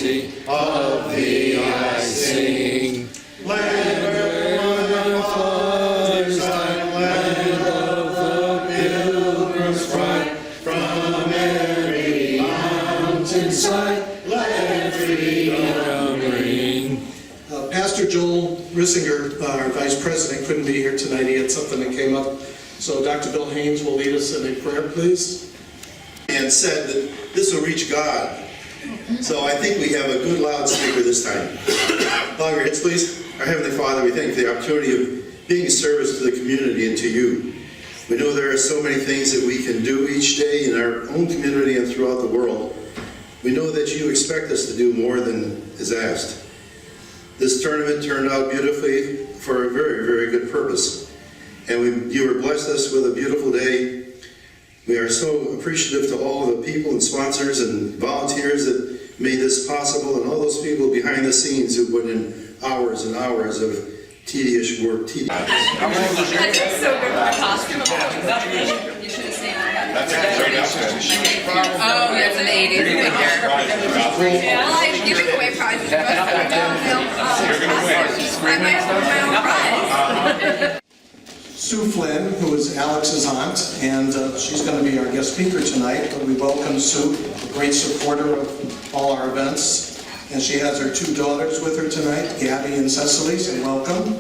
mercy of thee I sing. Land where fathers died, land of the pilgrim's pride, from every mountainside, let freedom ring. Pastor Joel Rissinger, our Vice President, couldn't be here tonight. He had something that came up. So Dr. Bill Haynes will lead us in a prayer, please. And said that this will reach God. So I think we have a good loudspeaker this time. Bow your heads, please. Our Heavenly Father, we thank you for the opportunity of being a service to the community and to you. We know there are so many things that we can do each day in our own community and throughout the world. We know that you expect us to do more than is asked. This tournament turned out beautifully for a very, very good purpose. And you have blessed us with a beautiful day. We are so appreciative to all the people and sponsors and volunteers that made this possible, and all those people behind the scenes who put in hours and hours of tedious work. That tastes so good with the costume. You should have seen that. That's a great outfit. Oh, yeah, it's an 80s figure. Well, I'm giving away prizes. You're going to win. I might have my own prize. Sue Flynn, who is Alex's aunt, and she's going to be our guest speaker tonight. But we welcome Sue, a great supporter of all our events. And she has her two daughters with her tonight, Gabby and Cecily, so welcome.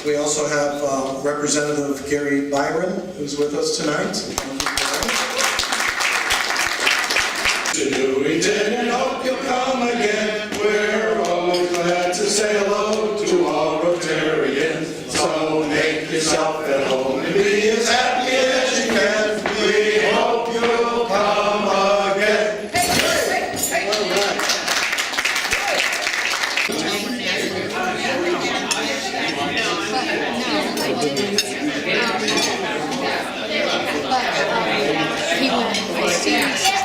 We also have Representative Gary Byron, who's with us tonight. To Newington and hope you'll come again. We're always glad to say hello to all Rotarians. So make yourself at home and be as happy as you can. We hope you'll come again.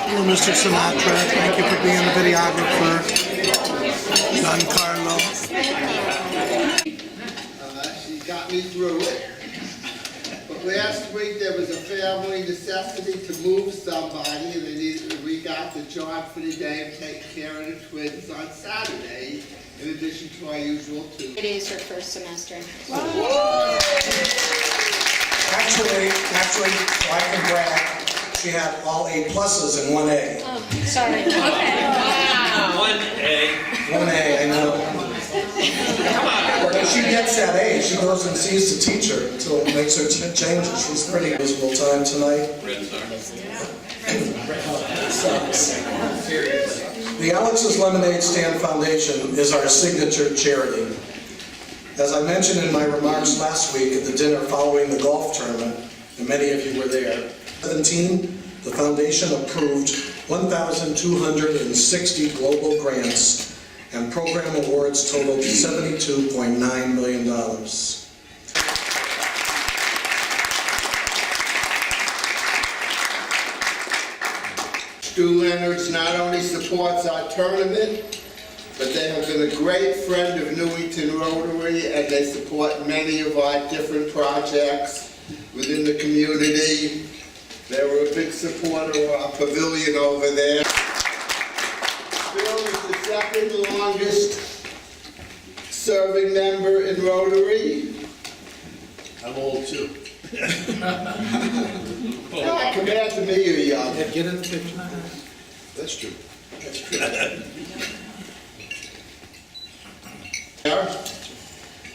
Hello, Mr. Sinatra. Thank you for being the videographer. Giancarlo. She got me through it. But last week there was a family necessity to move somebody, and they needed, we got the job for the day of taking care of the twins on Saturday, in addition to our usual two. It is her first semester. Actually, so I can brag, she had all A pluses and 1A. Oh, sorry. Okay. Wow. 1A, I know. When she gets that A, she goes and sees the teacher until it makes her changes. She's pretty miserable time tonight. Sucks. The Alex's Lemonade Stand Foundation is our signature charity. As I mentioned in my remarks last week at the dinner following the golf tournament, and many of you were there, 2017, the foundation approved 1,260 global grants, and program awards totaled $72.9 million. Stu Leonard's not only supports our tournament, but they have been a great friend of Newington Rotary, and they support many of our different projects within the community. They were a big supporter of our pavilion over there. Bill is the second longest serving member in Rotary. I'm old too. Compared to me, you're young. Get in the picture. That's true. That's true.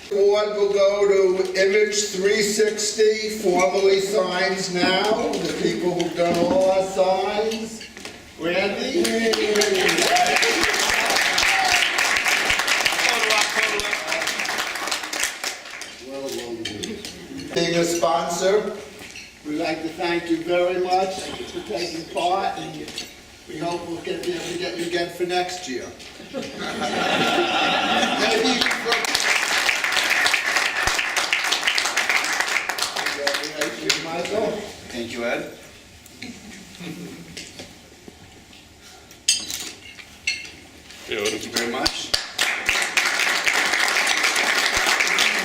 Award will go to Image 360, formerly Signs Now, the people who've done all our signs. Randy? Being a sponsor, we'd like to thank you very much for taking part, and we hope we'll be able to get you again for next year. Maybe even for Michael. Thank you, Ed. Thank you very much.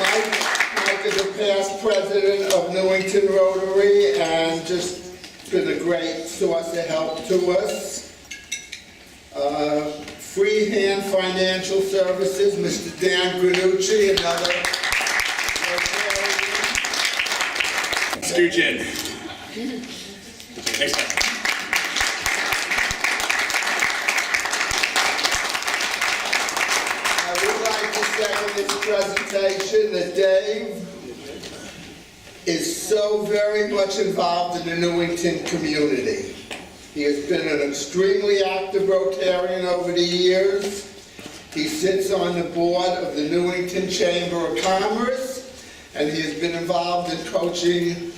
Mike is the past president of Newington Rotary, and just been a great source of help to us. Freehand Financial Services, Mr. Dan Granucci, another Rotarian. Stooge. Next time. I would like to say in this presentation that Dave is so very much involved in the Newington community. He has been an extremely active Rotarian over the years. He sits on the board of the Newington Chamber of Commerce, and he has been involved in coaching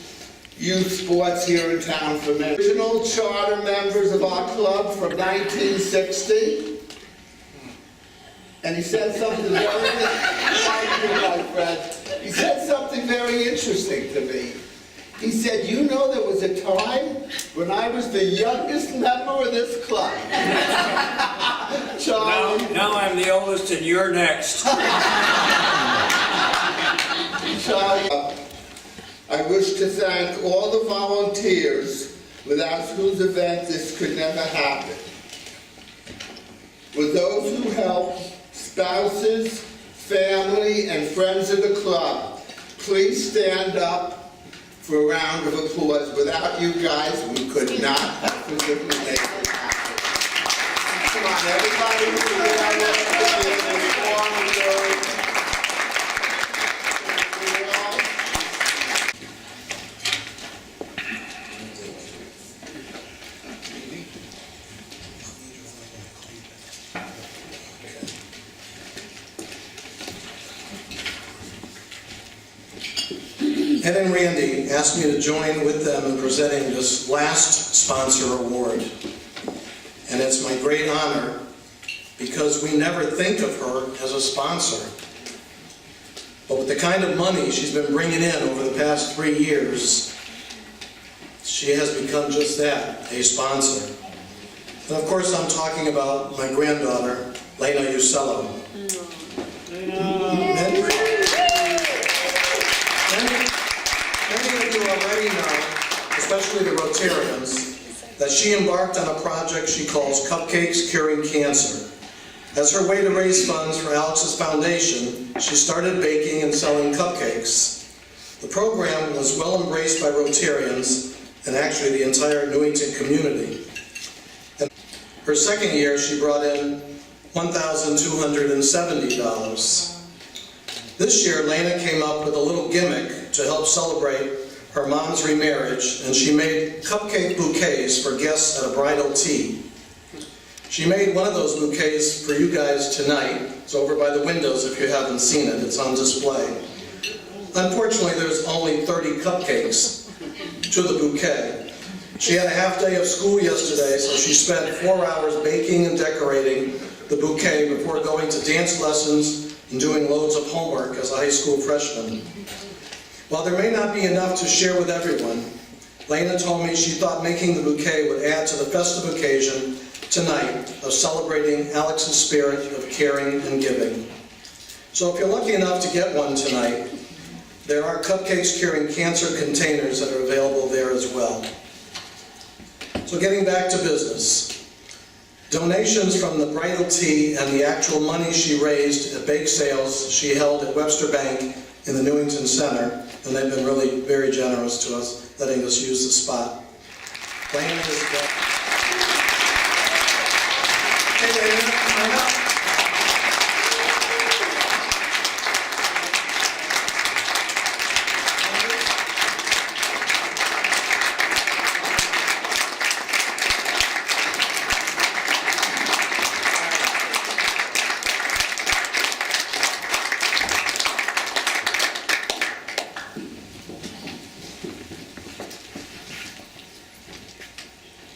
youth sports here in town for many. Original charter members of our club from 1960. And he said something very, my friend. He said something very interesting to me. He said, "You know, there was a time when I was the youngest member of this club." Charlie. Now I'm the oldest and you're next. Charlie, I wish to thank all the volunteers without whose event this could never happen. With those who help, spouses, family, and friends of the club, please stand up for a round of applause. Without you guys, we could not have physically made it happen. Come on, everybody, Ed and Randy asked me to join with them in presenting this last sponsor award. And it's my great honor because we never think of her as a sponsor. But with the kind of money she's been bringing in over the past 3 years, she has become just that, a sponsor. And of course I'm talking about my granddaughter, Lena Usello. Many of you already know, especially the Rotarians, that she embarked on a project she calls Cupcakes Curing Cancer. As her way to raise funds for Alex's foundation, she started baking and selling cupcakes. The program was well embraced by Rotarians and actually the entire Newington community. And her second year, she brought in $1,270. This year, Lena came up with a little gimmick to help celebrate her mom's remarriage, and she made cupcake bouquets for guests at a bridal tea. She made one of those bouquets for you guys tonight. It's over by the windows if you haven't seen it. It's on display. Unfortunately, there's only 30 cupcakes to the bouquet. She had a half day of school yesterday, so she spent 4 hours baking and decorating the bouquet before going to dance lessons and doing loads of homework as a high school freshman. While there may not be enough to share with everyone, Lena told me she thought making the bouquet would add to the festive occasion tonight of celebrating Alex's spirit of caring and giving. So if you're lucky enough to get one tonight, there are Cupcakes Curing Cancer containers that are available there as well. So getting back to business. Donations from the bridal tea and the actual money she raised at bake sales she held at Webster Bank in the Newington Center, and they've been really very generous to us, letting us use the spot. Lena is Hey, Lena, come on up.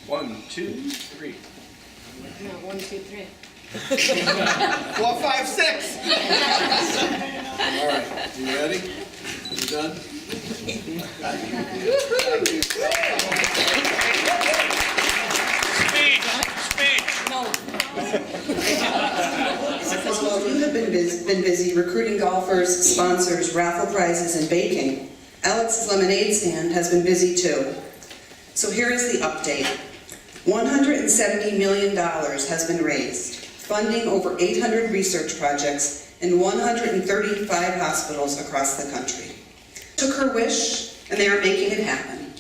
One, two, three. No, 1, 2, 3. 4, 5, 6. All right, you ready? You done? As well, you have been busy recruiting golfers, sponsors, raffle prizes, and baking. Alex's Lemonade Stand has been busy too. So here is the update. $170 million has been raised, funding over 800 research projects in 135 hospitals across the country. Took her wish, and they are making it happen.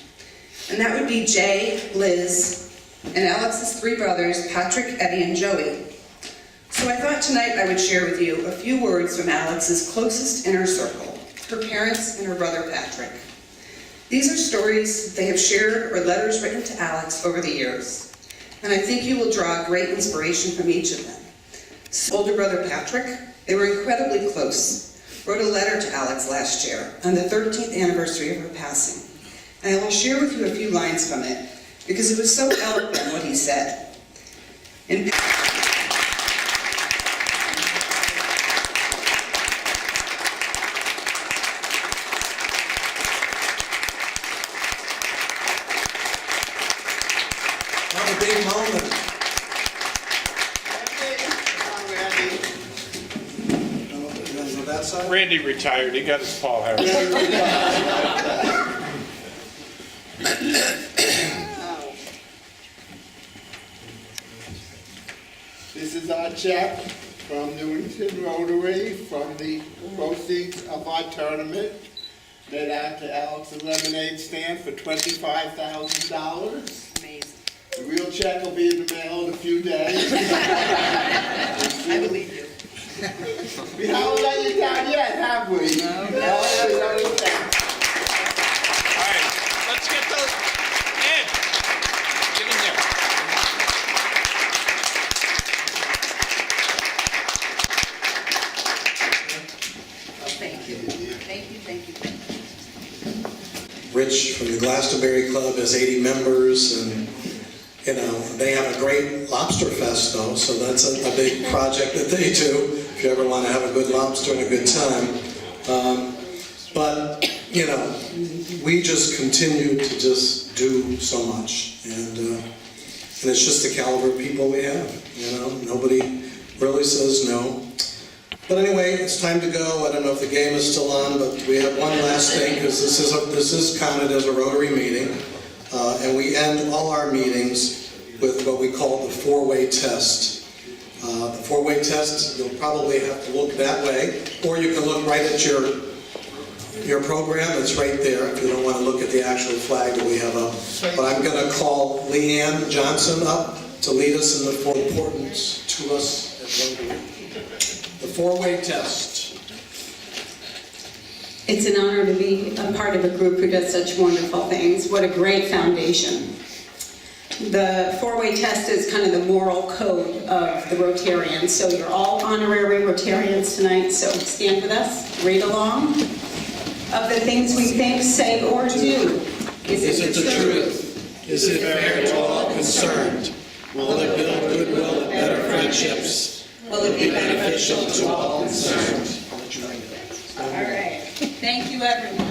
And that would be Jay, Liz, and Alex's 3 brothers, Patrick, Eddie, and Joey. So I thought tonight I would share with you a few words from Alex's closest inner circle, her parents and her brother Patrick. These are stories they have shared or letters written to Alex over the years, and I think you will draw great inspiration from each of them. Older brother Patrick, they were incredibly close, wrote a letter to Alex last year on the 13th anniversary of her passing, and I will share with you a few lines from it because it was so eloquent what he said. Not a big moment. You wanna go that side? Randy retired, he got his Paul Harris. This is our check from Newington Rotary from the proceeds of our tournament. Made out to Alex's Lemonade Stand for $25,000. Amazing. The real check will be in the mail in a few days. I believe you. We haven't let you down yet, have we? No. All right, let's get those. Ed, get in there. Thank you. Thank you, thank you, thank you. Rich from the Glastonbury Club has 80 members, and you know, they have a great lobster fest though, so that's a big project that they do if you ever want to have a good lobster and a good time. But you know, we just continue to just do so much, and it's just the caliber of people we have. You know, nobody really says no. But anyway, it's time to go. I don't know if the game is still on, but we have one last thing, because this is counted as a Rotary meeting, and we end all our meetings with what we call the 4-way test. The 4-way test, you'll probably have to look that way, or you can look right at your program. It's right there if you don't want to look at the actual flag that we have up. But I'm going to call Leanne Johnson up to lead us in the 4 importance to us at Rotary. The 4-way test. It's an honor to be a part of a group who does such wonderful things. What a great foundation. The 4-way test is kind of the moral code of the Rotarians. So you're all honorary Rotarians tonight, so stand with us, read along. Of the things we think, say, or do, is it the truth? Is it fair to all concerned? Will it build goodwill and better friendships? Will it be beneficial to all concerned? All right. Thank you, everyone.